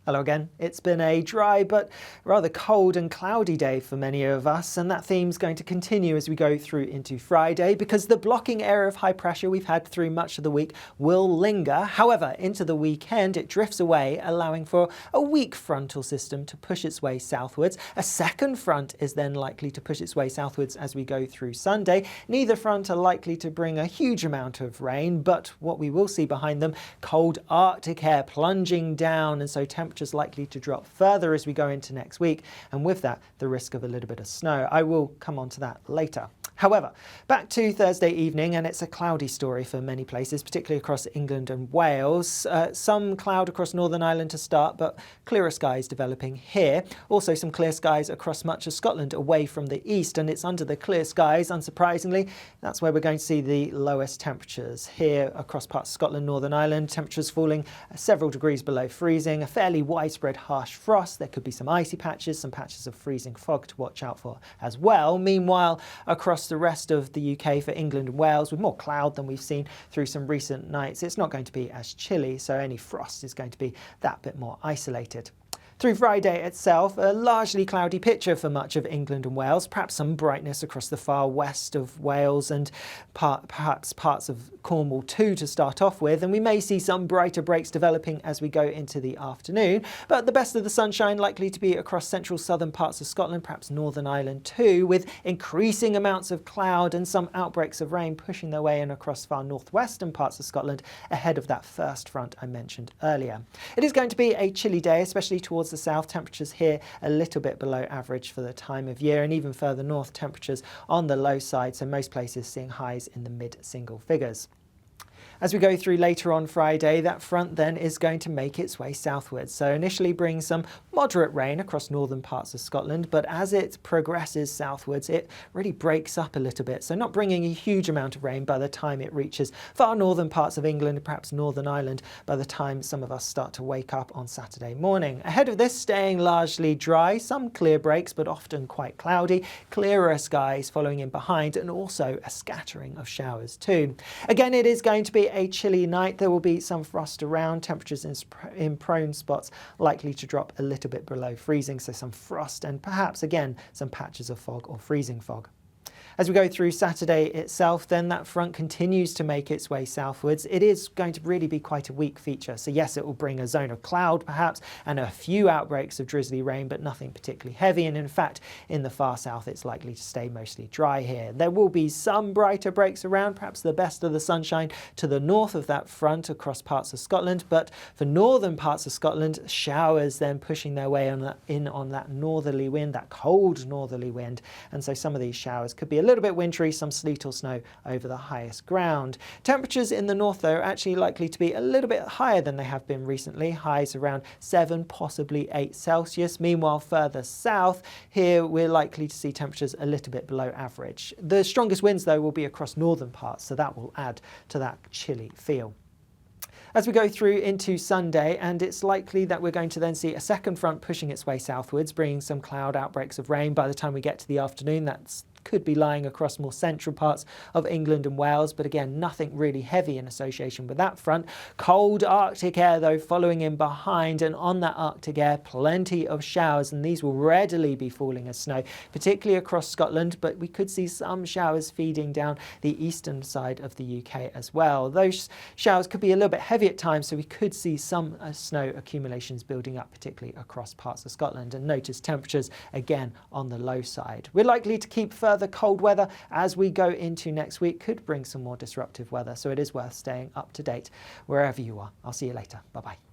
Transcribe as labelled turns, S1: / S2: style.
S1: Hello again. It's been a dry but rather cold and cloudy day for many of us, and that theme's going to continue as we go through into Friday because the blocking area of high pressure we've had through much of the week will linger. However, into the weekend it drifts away, allowing for a weak frontal system to push its way southwards. A second front is then likely to push its way southwards as we go through Sunday. Neither front are likely to bring a huge amount of rain, but what we will see behind them, cold Arctic air plunging down, and so temperatures likely to drop further as we go into next week, and with that the risk of a little bit of snow. I will come on to that later. However, back to Thursday evening, and it's a cloudy story for many places, particularly across England and Wales. Some cloud across Northern Ireland to start, but clearer skies developing here. Also some clear skies across much of Scotland away from the east, and it's under the clear skies, unsurprisingly, that's where we're going to see the lowest temperatures. Here across parts of Scotland, Northern Ireland, temperatures falling several degrees below freezing, a fairly widespread harsh frost. There could be some icy patches, some patches of freezing fog to watch out for as well. Meanwhile, across the rest of the UK for England and Wales, with more cloud than we've seen through some recent nights, it's not going to be as chilly, so any frost is going to be that bit more isolated. Through Friday itself, a largely cloudy picture for much of England and Wales, perhaps some brightness across the far west of Wales and perhaps parts of Cornwall too to start off with, and we may see some brighter breaks developing as we go into the afternoon, but the best of the sunshine likely to be across central southern parts of Scotland, perhaps Northern Ireland too, with increasing amounts of cloud and some outbreaks of rain pushing their way in across far northwestern parts of Scotland ahead of that first front I mentioned earlier. It is going to be a chilly day, especially towards the south. Temperatures here a little bit below average for the time of year, and even further north temperatures on the low side, so most places seeing highs in the mid-single figures. As we go through later on Friday, that front then is going to make its way southwards. So initially bring some moderate rain across northern parts of Scotland, but as it progresses southwards, it really breaks up a little bit. So not bringing a huge amount of rain by the time it reaches far northern parts of England, perhaps Northern Ireland, by the time some of us start to wake up on Saturday morning. Ahead of this, staying largely dry, some clear breaks, but often quite cloudy, clearer skies following in behind, and also a scattering of showers too. Again, it is going to be a chilly night. There will be some frost around, temperatures in prone spots likely to drop a little bit below freezing, so some frost and perhaps again some patches of fog or freezing fog. As we go through Saturday itself, then that front continues to make its way southwards. It is going to really be quite a weak feature. So yes, it will bring a zone of cloud perhaps and a few outbreaks of drizzly rain, but nothing particularly heavy. And in fact, in the far south, it's likely to stay mostly dry here. There will be some brighter breaks around, perhaps the best of the sunshine to the north of that front across parts of Scotland. But for northern parts of Scotland, showers then pushing their way in on that northerly wind, that cold northerly wind. And so some of these showers could be a little bit wintry, some sleet or snow over the highest ground. Temperatures in the north though are actually likely to be a little bit higher than they have been recently, highs around 7, possibly 8 Celsius. Meanwhile, further south, here we're likely to see temperatures a little bit below average. The strongest winds though will be across northern parts, so that will add to that chilly feel. As we go through into Sunday, and it's likely that we're going to then see a second front pushing its way southwards, bringing some cloud outbreaks of rain by the time we get to the afternoon. That's could be lying across more central parts of England and Wales, but again, nothing really heavy in association with that front. Cold Arctic air though following in behind, and on that Arctic air, plenty of showers, and these will readily be falling as snow, particularly across Scotland, but we could see some showers feeding down the eastern side of the UK as well. Those showers could be a little bit heavy at times, so we could see some snow accumulations building up, particularly across parts of Scotland, and notice temperatures again on the low side. We're likely to keep further cold weather as we go into next week, could bring some more disruptive weather, so it is worth staying up to date wherever you are. I'll see you later. Bye bye.